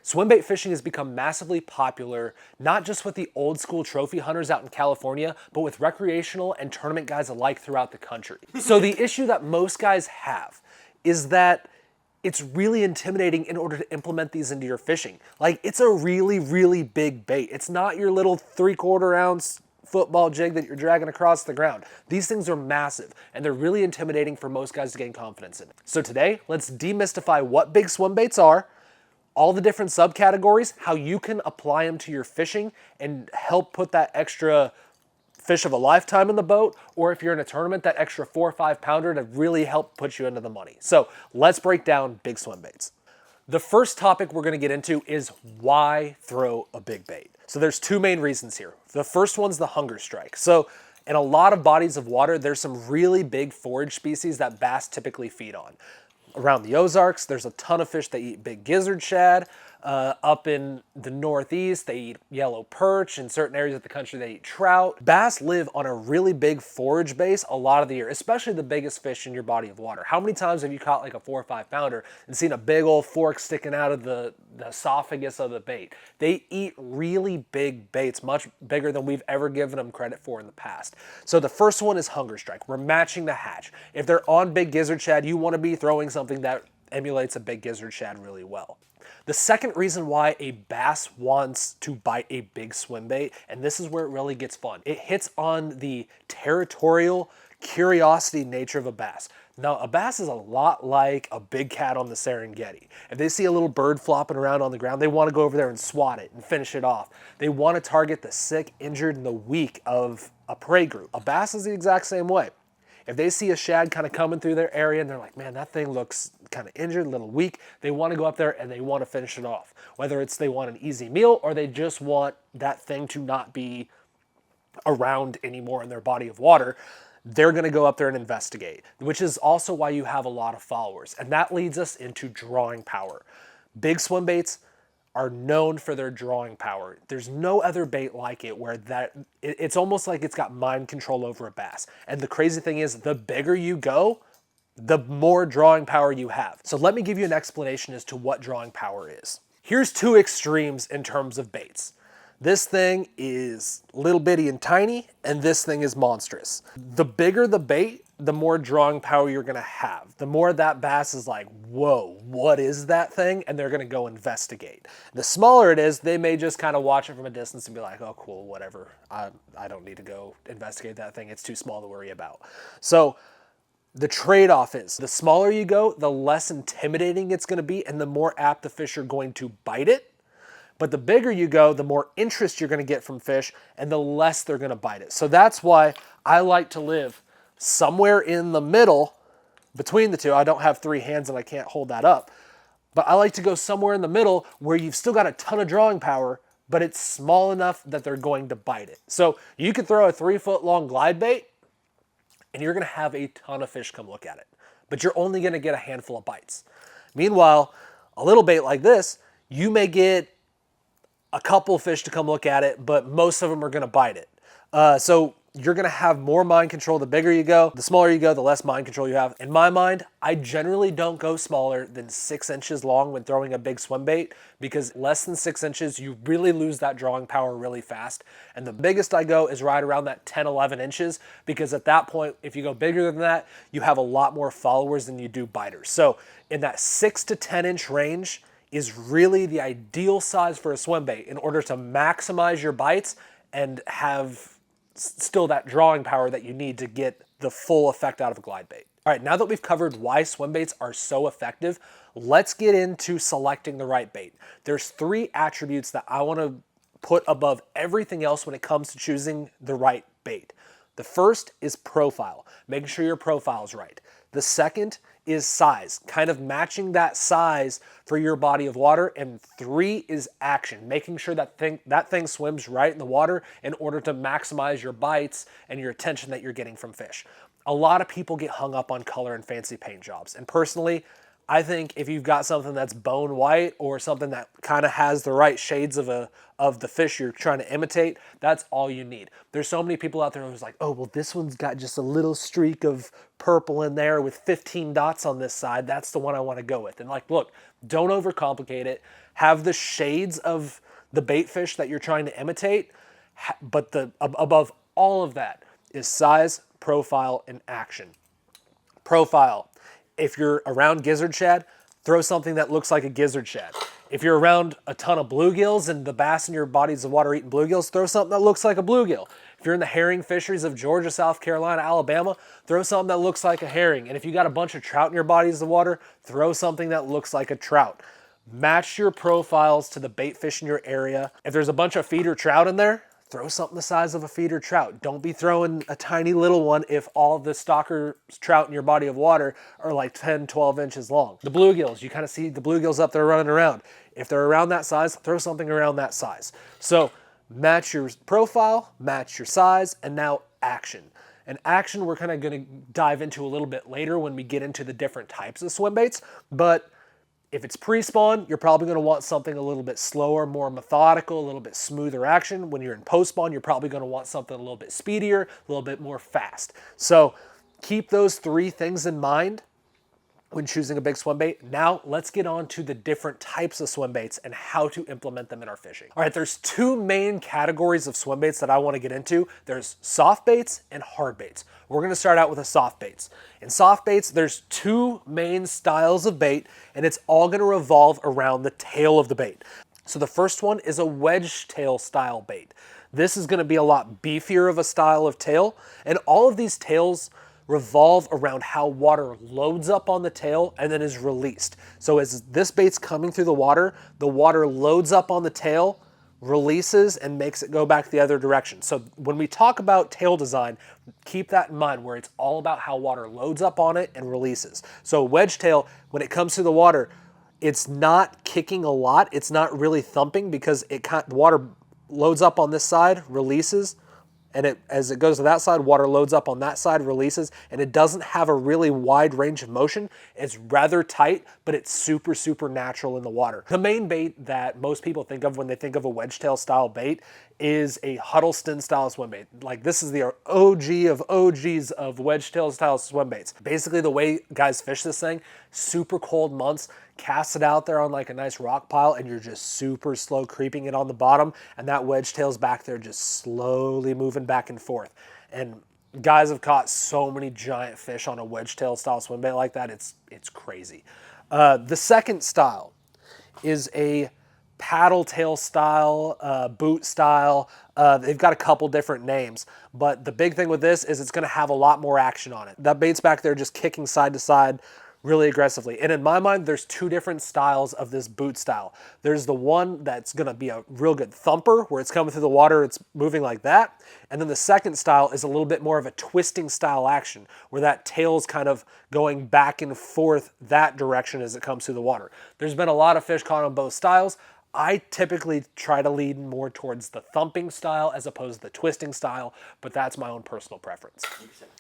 Swimbait fishing has become massively popular, not just with the old school trophy hunters out in California, but with recreational and tournament guys alike throughout the country. So the issue that most guys have is that it's really intimidating in order to implement these into your fishing. Like, it's a really, really big bait. It's not your little 3/4 ounce football jig that you're dragging across the ground. These things are massive, and they're really intimidating for most guys to gain confidence in. So today, let's demystify what big swim baits are, all the different subcategories, how you can apply them to your fishing and help put that extra fish of a lifetime in the boat, or if you're in a tournament, that extra 4 or 5 pounder to really help put you into the money. So let's break down big swim baits. The first topic we're gonna get into is why throw a big bait. So there's two main reasons here. The first one's the hunger strike. So in a lot of bodies of water, there's some really big forage species that bass typically feed on. Around the Ozarks, there's a ton of fish that eat big gizzard shad. Up in the Northeast, they eat yellow perch. In certain areas of the country, they eat trout. Bass live on a really big forage base a lot of the year, especially the biggest fish in your body of water. How many times have you caught like a 4 or 5 pounder and seen a big old fork sticking out of the esophagus of the bait? They eat really big baits, much bigger than we've ever given them credit for in the past. So the first one is hunger strike. We're matching the hatch. If they're on big gizzard shad, you want to be throwing something that emulates a big gizzard shad really well. The second reason why a bass wants to bite a big swim bait, and this is where it really gets fun, it hits on the territorial curiosity nature of a bass. Now, a bass is a lot like a big cat on the Serengeti. If they see a little bird flopping around on the ground, they want to go over there and swat it and finish it off. They want to target the sick, injured, and the weak of a prey group. A bass is the exact same way. If they see a shad kind of coming through their area and they're like, man, that thing looks kind of injured, a little weak, they want to go up there and they want to finish it off. Whether it's they want an easy meal or they just want that thing to not be around anymore in their body of water, they're going to go up there and investigate, which is also why you have a lot of followers. And that leads us into drawing power. Big swim baits are known for their drawing power. There's no other bait like it where it's almost like it's got mind control over a bass. And the crazy thing is, the bigger you go, the more drawing power you have. So let me give you an explanation as to what drawing power is. Here's two extremes in terms of baits. This thing is little bitty and tiny, and this thing is monstrous. The bigger the bait, the more drawing power you're gonna have. The more that bass is like, whoa, what is that thing? And they're gonna go investigate. The smaller it is, they may just kind of watch it from a distance and be like, oh, cool, whatever. I don't need to go investigate that thing. It's too small to worry about. So the trade-off is, the smaller you go, the less intimidating it's gonna be, and the more apt the fish are going to bite it. But the bigger you go, the more interest you're gonna get from fish, and the less they're gonna bite it. So that's why I like to live somewhere in the middle between the two. I don't have 3 hands and I can't hold that up. But I like to go somewhere in the middle where you've still got a ton of drawing power, but it's small enough that they're going to bite it. So you could throw a 3-foot long glide bait and you're gonna have a ton of fish come look at it, but you're only gonna get a handful of bites. Meanwhile, a little bait like this, you may get a couple fish to come look at it, but most of them are gonna bite it. So you're gonna have more mind control the bigger you go. The smaller you go, the less mind control you have. In my mind, I generally don't go smaller than 6 inches long when throwing a big swim bait, because less than 6 inches, you really lose that drawing power really fast. And the biggest I go is right around that 10, 11 inches, because at that point, if you go bigger than that, you have a lot more followers than you do biters. So in that 6 to 10 inch range is really the ideal size for a swim bait in order to maximize your bites and have still that drawing power that you need to get the full effect out of a glide bait. All right, now that we've covered why swim baits are so effective, let's get into selecting the right bait. There's 3 attributes that I want to put above everything else when it comes to choosing the right bait. The first is profile, making sure your profile is right. The second is size, kind of matching that size for your body of water. And 3 is action, making sure that thing swims right in the water in order to maximize your bites and your attention that you're getting from fish. A lot of people get hung up on color and fancy paint jobs. And personally, I think if you've got something that's bone white or something that kind of has the right shades of the fish you're trying to imitate, that's all you need. There's so many people out there who's like, oh, well, this one's got just a little streak of purple in there with 15 dots on this side. That's the one I want to go with. And like, look, don't overcomplicate it. Have the shades of the bait fish that you're trying to imitate, but above all of that is size, profile, and action. Profile. If you're around gizzard shad, throw something that looks like a gizzard shad. If you're around a ton of bluegills and the bass in your bodies of water eating bluegills, throw something that looks like a bluegill. If you're in the herring fisheries of Georgia, South Carolina, Alabama, throw something that looks like a herring. And if you got a bunch of trout in your bodies of water, throw something that looks like a trout. Match your profiles to the bait fish in your area. If there's a bunch of feeder trout in there, throw something the size of a feeder trout. Don't be throwing a tiny little one if all the stalker trout in your body of water are like 10, 12 inches long. The bluegills, you kind of see the bluegills up there running around. If they're around that size, throw something around that size. So match your profile, match your size, and now action. And action we're kind of going to dive into a little bit later when we get into the different types of swim baits. But if it's pre-spawn, you're probably going to want something a little bit slower, more methodical, a little bit smoother action. When you're in post-spawn, you're probably going to want something a little bit speedier, a little bit more fast. So keep those three things in mind when choosing a big swim bait. Now let's get on to the different types of swim baits and how to implement them in our fishing. All right, there's two main categories of swim baits that I want to get into. There's soft baits and hard baits. We're going to start out with the soft baits. In soft baits, there's two main styles of bait, and it's all going to revolve around the tail of the bait. So the first one is a wedge tail style bait. This is going to be a lot beefier of a style of tail, and all of these tails revolve around how water loads up on the tail and then is released. So as this bait's coming through the water loads up on the tail, releases, and makes it go back the other direction. So when we talk about tail design, keep that in mind, where it's all about how water loads up on it and releases. So wedge tail, when it comes through the water, it's not kicking a lot. It's not really thumping because the water loads up on this side, releases, and as it goes to that side, water loads up on that side, releases, and it doesn't have a really wide range of motion. It's rather tight, but it's super, super natural in the water. The main bait that most people think of when they think of a wedge tail style bait is a Huddleston style swim bait. Like, this is the OG of OGs of wedge tail style swim baits. Basically, the way guys fish this thing, super cold months, cast it out there on like a nice rock pile, and you're just super slow creeping it on the bottom, and that wedge tail's back there just slowly moving back and forth. And guys have caught so many giant fish on a wedge tail style swim bait like that, it's crazy. The second style is a paddle tail style, boot style. They've got a couple different names, but the big thing with this is it's going to have a lot more action on it. That bait's back there just kicking side to side really aggressively. And in my mind, there's two different styles of this boot style. There's the one that's going to be a real good thumper, where it's coming through the water, it's moving like that. And then the second style is a little bit more of a twisting style action, where that tail's kind of going back and forth that direction as it comes through the water. There's been a lot of fish caught on both styles. I typically try to lean more towards the thumping style as opposed to the twisting style, but that's my own personal preference.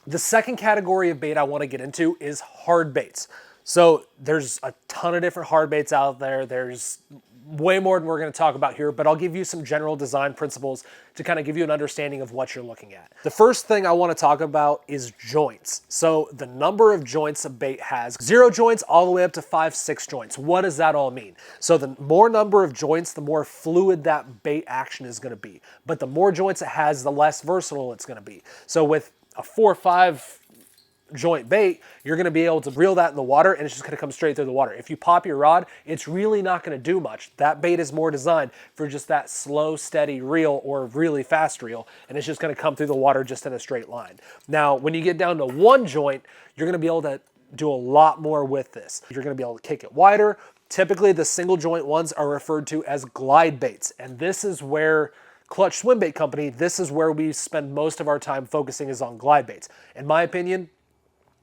The second category of bait I want to get into is hard baits. So there's a ton of different hard baits out there. There's way more than we're going to talk about here, but I'll give you some general design principles to kind of give you an understanding of what you're looking at. The first thing I want to talk about is joints. So the number of joints a bait has, 0 joints all the way up to 5, 6 joints. What does that all mean? So the more number of joints, the more fluid that bait action is going to be. But the more joints it has, the less versatile it's going to be. So with a 4 or 5 joint bait, you're going to be able to reel that in the water, and it's just going to come straight through the water. If you pop your rod, it's really not going to do much. That bait is more designed for just that slow, steady reel or really fast reel, and it's just going to come through the water just in a straight line. Now, when you get down to 1 joint, you're going to be able to do a lot more with this. You're going to be able to kick it wider. Typically, the single joint ones are referred to as glide baits, and this is where Clutch Swim Bait Company, this is where we spend most of our time focusing, is on glide baits. In my opinion,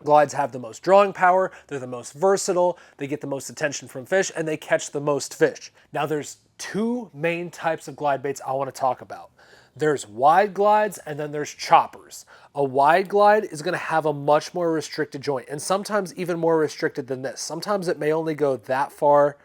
glides have the most drawing power, they're the most versatile, they get the most attention from fish, and they catch the most fish. Now there's 2 main types of glide baits I want to talk about. There's wide glides and then there's choppers. A wide glide is going to have a much more restricted joint, and sometimes even more restricted than this. Sometimes it may only go that far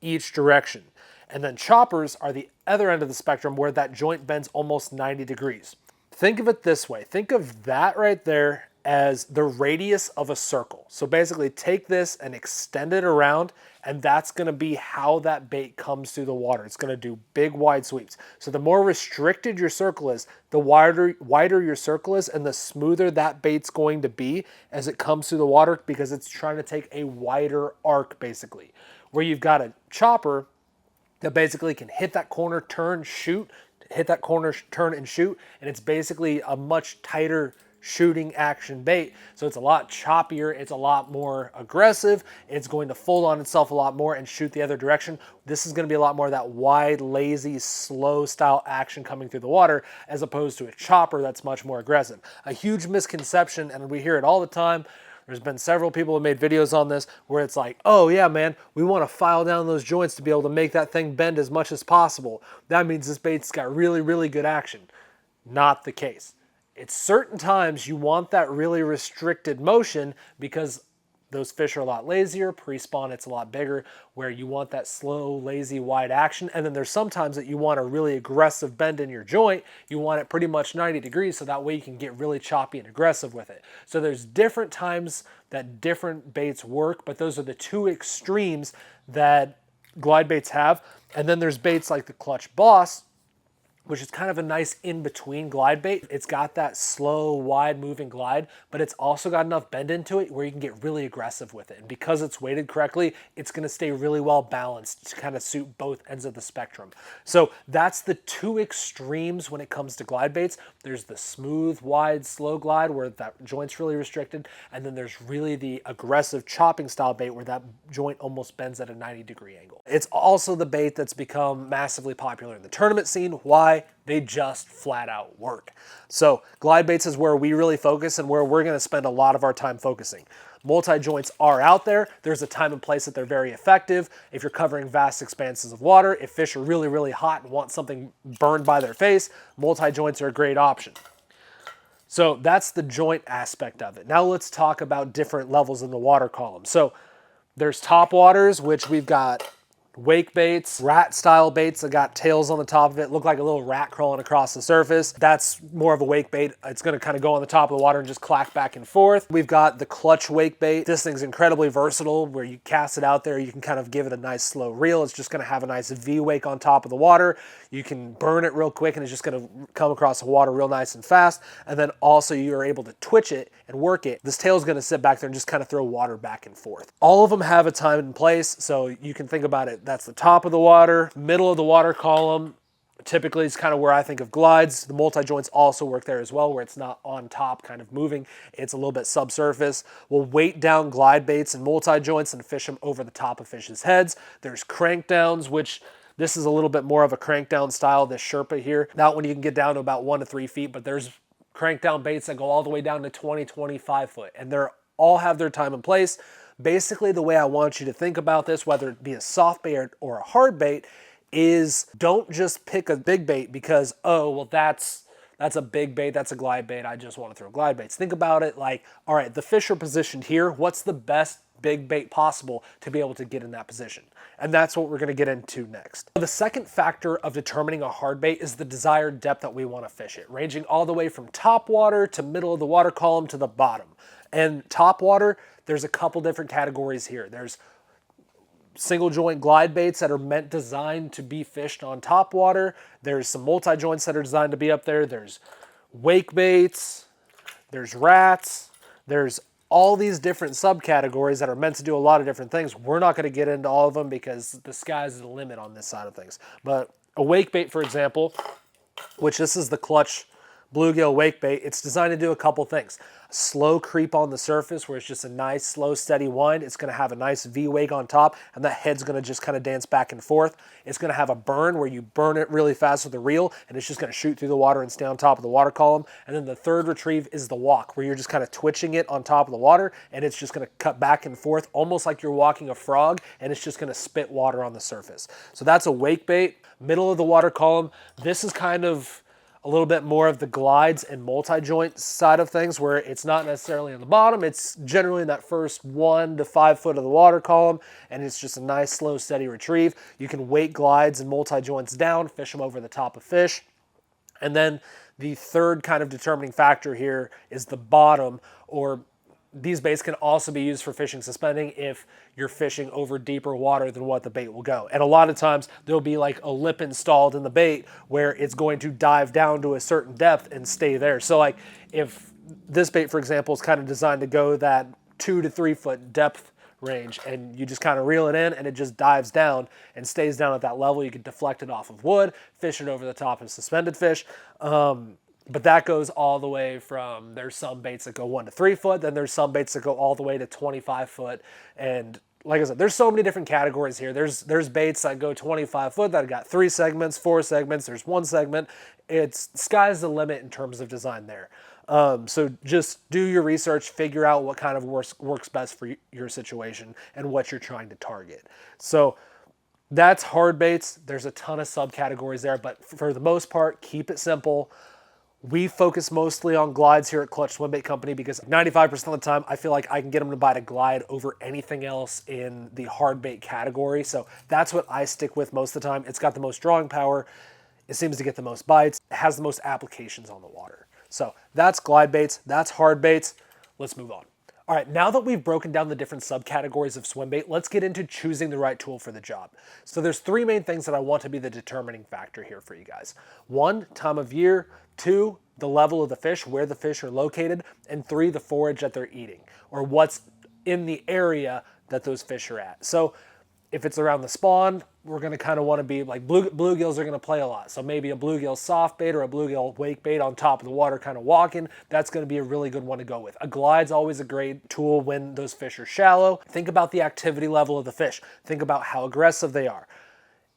each direction. And then choppers are the other end of the spectrum where that joint bends almost 90 degrees. Think of it this way. Think of that right there as the radius of a circle. So basically take this and extend it around, and that's going to be how that bait comes through the water. It's going to do big wide sweeps. So the more restricted your circle is, the wider your circle is, and the smoother that bait's going to be as it comes through the water, because it's trying to take a wider arc basically. Where you've got a chopper that basically can hit that corner, turn, shoot, hit that corner, turn and shoot, and it's basically a much tighter shooting action bait. So it's a lot choppier, it's a lot more aggressive, it's going to fold on itself a lot more and shoot the other direction. This is going to be a lot more of that wide, lazy, slow style action coming through the water, as opposed to a chopper that's much more aggressive. A huge misconception, and we hear it all the time. There's been several people who made videos on this where it's like, oh yeah, man, we want to file down those joints to be able to make that thing bend as much as possible. That means this bait's got really, really good action. Not the case. It's certain times you want that really restricted motion because those fish are a lot lazier, pre-spawn it's a lot bigger, where you want that slow, lazy, wide action. And then there's sometimes that you want a really aggressive bend in your joint. You want it pretty much 90 degrees so that way you can get really choppy and aggressive with it. So there's different times that different baits work, but those are the two extremes that glide baits have. And then there's baits like the Clutch Boss, which is kind of a nice in-between glide bait. It's got that slow, wide moving glide, but it's also got enough bend into it where you can get really aggressive with it. And because it's weighted correctly, it's gonna stay really well balanced to kind of suit both ends of the spectrum. So that's the two extremes when it comes to glide baits. There's the smooth, wide, slow glide where that joint's really restricted, and then there's really the aggressive chopping style bait where that joint almost bends at a 90-degree angle. It's also the bait that's become massively popular in the tournament scene. Why? They just flat out work. So glide baits is where we really focus and where we're going to spend a lot of our time focusing. Multi-joints are out there. There's a time and place that they're very effective. If you're covering vast expanses of water, if fish are really, really hot and want something burned by their face, multi-joints are a great option. So that's the joint aspect of it. Now let's talk about different levels in the water column. So there's top waters, which we've got wake baits, rat style baits that got tails on the top of it, look like a little rat crawling across the surface. That's more of a wake bait. It's going to kind of go on the top of the water and just clack back and forth. We've got the clutch wake bait. This thing's incredibly versatile where you cast it out there, you can kind of give it a nice slow reel. It's just going to have a nice V wake on top of the water. You can burn it real quick and it's just going to come across the water real nice and fast. And then also you're able to twitch it and work it. This tail is going to sit back there and just kind of throw water back and forth. All of them have a time and place, so you can think about it. That's the top of the water, middle of the water column. Typically it's kind of where I think of glides. The multi-joints also work there as well, where it's not on top kind of moving. It's a little bit subsurface. We'll weight down glide baits and multi-joints and fish them over the top of fish's heads. There's crank downs, which this is a little bit more of a crank down style, this Sherpa here. That one you can get down to about 1 to 3 feet, but there's crank down baits that go all the way down to 20, 25 foot, and they're all have their time and place. Basically, the way I want you to think about this, whether it be a soft bait or a hard bait, is don't just pick a big bait because, oh, well, that's a big bait, that's a glide bait, I just want to throw glide baits. Think about it like, all right, the fish are positioned here. What's the best big bait possible to be able to get in that position? And that's what we're going to get into next. The second factor of determining a hard bait is the desired depth that we want to fish it, ranging all the way from top water to middle of the water column to the bottom. And top water, there's a couple different categories here. There's single joint glide baits that are designed to be fished on top water. There's some multi-joints that are designed to be up there. There's wake baits, there's rats, there's all these different subcategories that are meant to do a lot of different things. We're not going to get into all of them because the sky's the limit on this side of things. But a wake bait, for example, which this is the Clutch bluegill wake bait, it's designed to do a couple things. Slow creep on the surface where it's just a nice, slow, steady wind. It's going to have a nice V wake on top, and that head's going to just kind of dance back and forth. It's going to have a burn where you burn it really fast with a reel, and it's just going to shoot through the water and stay on top of the water column. And then the third retrieve is the walk, where you're just kind of twitching it on top of the water, and it's just going to cut back and forth, almost like you're walking a frog, and it's just going to spit water on the surface. So that's a wake bait. Middle of the water column, this is kind of a little bit more of the glides and multi-joint side of things, where it's not necessarily on the bottom, it's generally in that first 1 to 5 foot of the water column, and it's just a nice, slow, steady retrieve. You can weight glides and multi-joints down, fish them over the top of fish. And then the third kind of determining factor here is the bottom, or these baits can also be used for fishing suspending if you're fishing over deeper water than what the bait will go. And a lot of times there'll be like a lip installed in the bait where it's going to dive down to a certain depth and stay there. So like if this bait, for example, is kind of designed to go that 2 to 3 foot depth range, and you just kind of reel it in and it just dives down and stays down at that level, you can deflect it off of wood, fish it over the top of suspended fish. But that goes all the way from, there's some baits that go 1 to 3 foot, then there's some baits that go all the way to 25 foot. And like I said, there's so many different categories here. There's baits that go 25 foot that have got 3 segments, 4 segments, there's 1 segment. It's sky's the limit in terms of design there. So just do your research, figure out what kind of works best for your situation and what you're trying to target. So that's hard baits. There's a ton of subcategories there, but for the most part, keep it simple. We focus mostly on glides here at Clutch Swimbait Company because 95% of the time I feel like I can get them to bite a glide over anything else in the hard bait category. So that's what I stick with most of the time. It's got the most drawing power. It seems to get the most bites. It has the most applications on the water. So that's glide baits. That's hard baits. Let's move on. All right, now that we've broken down the different subcategories of swim bait, let's get into choosing the right tool for the job. So there's 3 main things that I want to be the determining factor here for you guys. 1, time of year. 2, the level of the fish, where the fish are located. And 3, the forage that they're eating, or what's in the area that those fish are at. So if it's around the spawn, we're going to kind of want to be like bluegills are going to play a lot. So maybe a bluegill soft bait or a bluegill wake bait on top of the water kind of walking. That's going to be a really good one to go with. A glide's always a great tool when those fish are shallow. Think about the activity level of the fish. Think about how aggressive they are.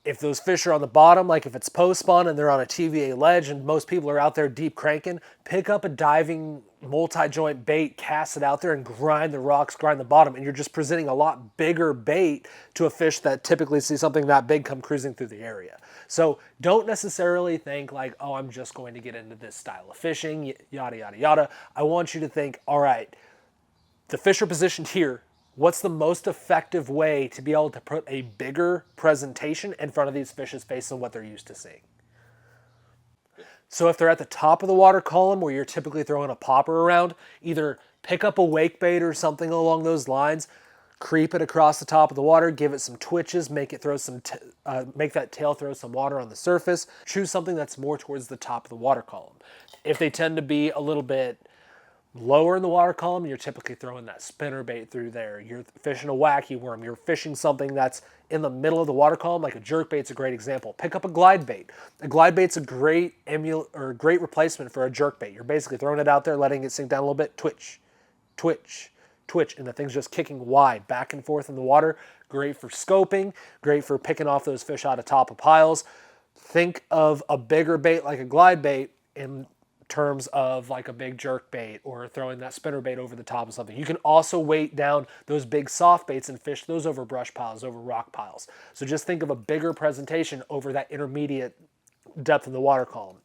If those fish are on the bottom, like if it's post-spawn and they're on a TVA ledge and most people are out there deep cranking, pick up a diving multi-joint bait, cast it out there and grind the rocks, grind the bottom, and you're just presenting a lot bigger bait to a fish that typically sees something that big come cruising through the area. So don't necessarily think like, oh, I'm just going to get into this style of fishing, yada, yada, yada. I want you to think, all right, the fish are positioned here. What's the most effective way to be able to put a bigger presentation in front of these fish's face than what they're used to seeing? So if they're at the top of the water column where you're typically throwing a popper around, either pick up a wake bait or something along those lines, creep it across the top of the water, give it some twitches, make it throw make that tail throw some water on the surface. Choose something that's more towards the top of the water column. If they tend to be a little bit lower in the water column, you're typically throwing that spinner bait through there. You're fishing a wacky worm. You're fishing something that's in the middle of the water column, like a jerk bait's a great example. Pick up a glide bait. A glide bait's a great replacement for a jerk bait. You're basically throwing it out there, letting it sink down a little bit, twitch, twitch, twitch, and the thing's just kicking wide, back and forth in the water. Great for scoping, great for picking off those fish out of top of piles. Think of a bigger bait like a glide bait in terms of like a big jerk bait or throwing that spinner bait over the top of something. You can also weight down those big soft baits and fish those over brush piles, over rock piles. So just think of a bigger presentation over that intermediate depth in the water column.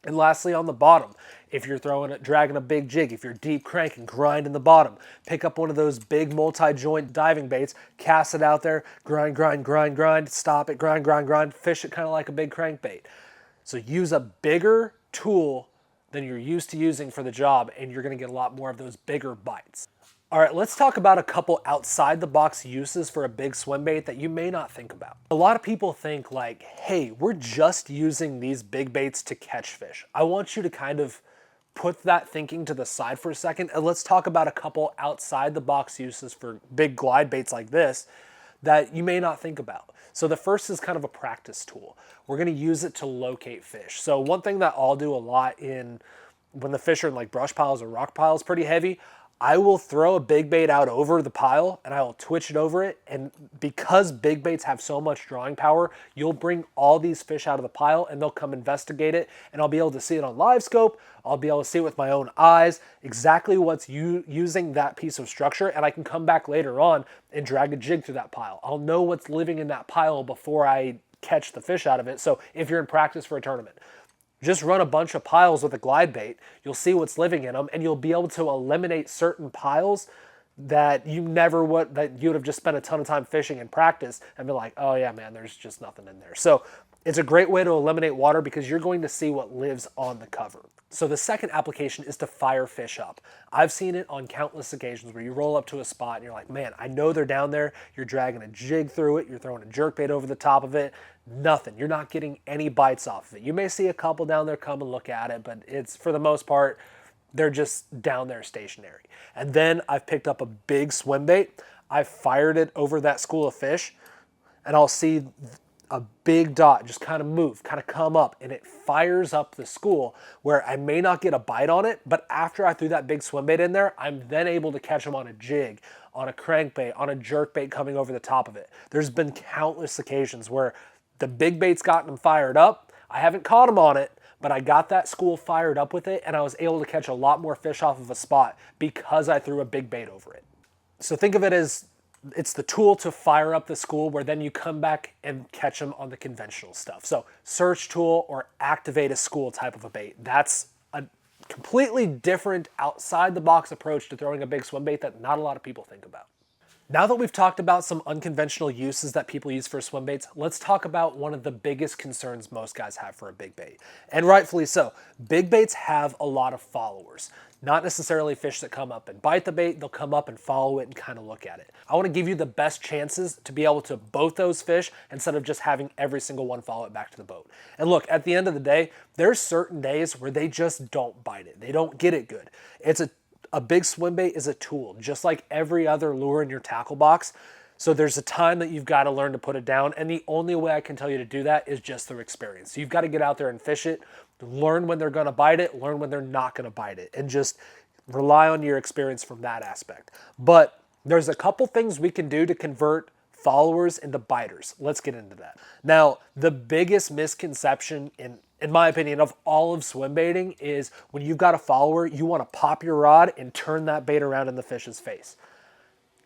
And lastly, on the bottom, if you're dragging a big jig, if you're deep cranking, grind in the bottom, pick up one of those big multi-joint diving baits, cast it out there, grind, grind, grind, grind, stop it, grind, grind, grind, fish it kind of like a big crankbait. So use a bigger tool than you're used to using for the job, and you're going to get a lot more of those bigger bites. All right, let's talk about a couple outside the box uses for a big swim bait that you may not think about. A lot of people think like, hey, we're just using these big baits to catch fish. I want you to kind of put that thinking to the side for a second, and let's talk about a couple outside the box uses for big glide baits like this that you may not think about. So the first is kind of a practice tool. We're going to use it to locate fish. So one thing that I'll do a lot when the fish are in like brush piles or rock piles pretty heavy, I will throw a big bait out over the pile and I will twitch it over it. And because big baits have so much drawing power, you'll bring all these fish out of the pile and they'll come investigate it. And I'll be able to see it on live scope. I'll be able to see it with my own eyes, exactly what's using that piece of structure. And I can come back later on and drag a jig through that pile. I'll know what's living in that pile before I catch the fish out of it. So if you're in practice for a tournament, Just run a bunch of piles with a glide bait. You'll see what's living in them, and you'll be able to eliminate certain piles that you never would, that you would have just spent a ton of time fishing in practice and be like, oh yeah, man, there's just nothing in there. So it's a great way to eliminate water because you're going to see what lives on the cover. So the second application is to fire fish up. I've seen it on countless occasions where you roll up to a spot and you're like, man, I know they're down there. You're dragging a jig through it. You're throwing a jerkbait over the top of it. Nothing. You're not getting any bites off of it. You may see a couple down there come and look at it, but it's, for the most part, they're just down there stationary. And then I've picked up a big swim bait. I've fired it over that school of fish, and I'll see a big dot just kind of move, kind of come up, and it fires up the school where I may not get a bite on it, but after I threw that big swim bait in there, I'm then able to catch them on a jig, on a crankbait, on a jerkbait coming over the top of it. There's been countless occasions where the big bait's gotten them fired up. I haven't caught them on it, but I got that school fired up with it, and I was able to catch a lot more fish off of a spot because I threw a big bait over it. So think of it as it's the tool to fire up the school where then you come back and catch them on the conventional stuff. So search tool or activate a school type of a bait. That's a completely different outside the box approach to throwing a big swim bait that not a lot of people think about. Now that we've talked about some unconventional uses that people use for swim baits, let's talk about one of the biggest concerns most guys have for a big bait. And rightfully so. Big baits have a lot of followers. Not necessarily fish that come up and bite the bait, they'll come up and follow it and kind of look at it. I want to give you the best chances to be able to boat those fish instead of just having every single one follow it back to the boat. And look, at the end of the day, there's certain days where they just don't bite it. They don't get it good. A big swim bait is a tool, just like every other lure in your tackle box. So there's a time that you've got to learn to put it down, and the only way I can tell you to do that is just through experience. So you've got to get out there and fish it, learn when they're going to bite it, learn when they're not going to bite it, and just rely on your experience from that aspect. But there's a couple things we can do to convert followers into biters. Let's get into that. Now, the biggest misconception in my opinion, of all of swim baiting is when you've got a follower, you want to pop your rod and turn that bait around in the fish's face.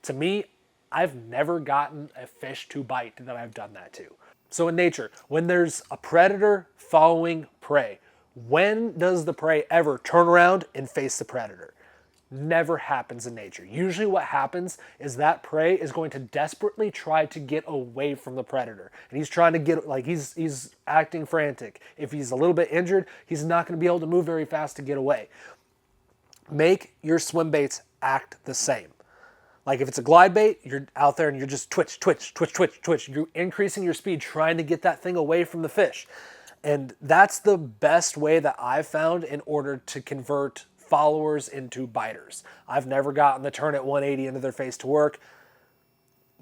To me, I've never gotten a fish to bite that I've done that to. So in nature, when there's a predator following prey, when does the prey ever turn around and face the predator? Never happens in nature. Usually what happens is that prey is going to desperately try to get away from the predator. And he's trying to get, like he's acting frantic. If he's a little bit injured, he's not going to be able to move very fast to get away. Make your swim baits act the same. Like if it's a glide bait, you're out there and you're just twitch, twitch, twitch, twitch, twitch. You're increasing your speed, trying to get that thing away from the fish. And that's the best way that I've found in order to convert followers into biters. I've never gotten the turn at 180 into their face to work.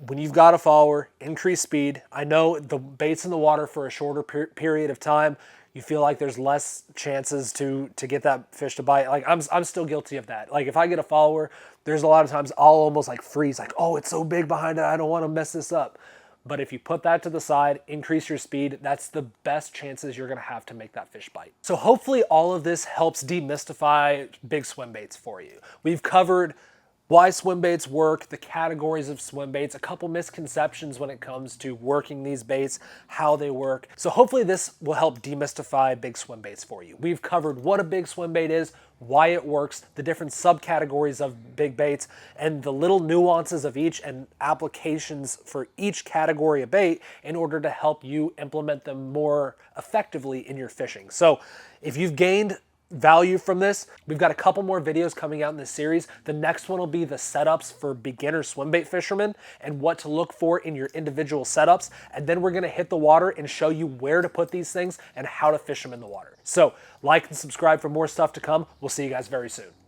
When you've got a follower, increase speed. I know the bait's in the water for a shorter period of time. You feel like there's less chances to get that fish to bite. Like I'm still guilty of that. Like if I get a follower, there's a lot of times I'll almost like freeze, like, oh, it's so big behind it, I don't want to mess this up. But if you put that to the side, increase your speed, that's the best chances you're going to have to make that fish bite. So hopefully all of this helps demystify big swim baits for you. We've covered why swim baits work, the categories of swim baits, a couple misconceptions when it comes to working these baits, how they work. So hopefully this will help demystify big swim baits for you. We've covered what a big swim bait is, why it works, the different subcategories of big baits, and the little nuances of each and applications for each category of bait in order to help you implement them more effectively in your fishing. So if you've gained value from this, we've got a couple more videos coming out in this series. The next one will be the setups for beginner swim bait fishermen and what to look for in your individual setups. And then we're going to hit the water and show you where to put these things and how to fish them in the water. So like and subscribe for more stuff to come. We'll see you guys very soon.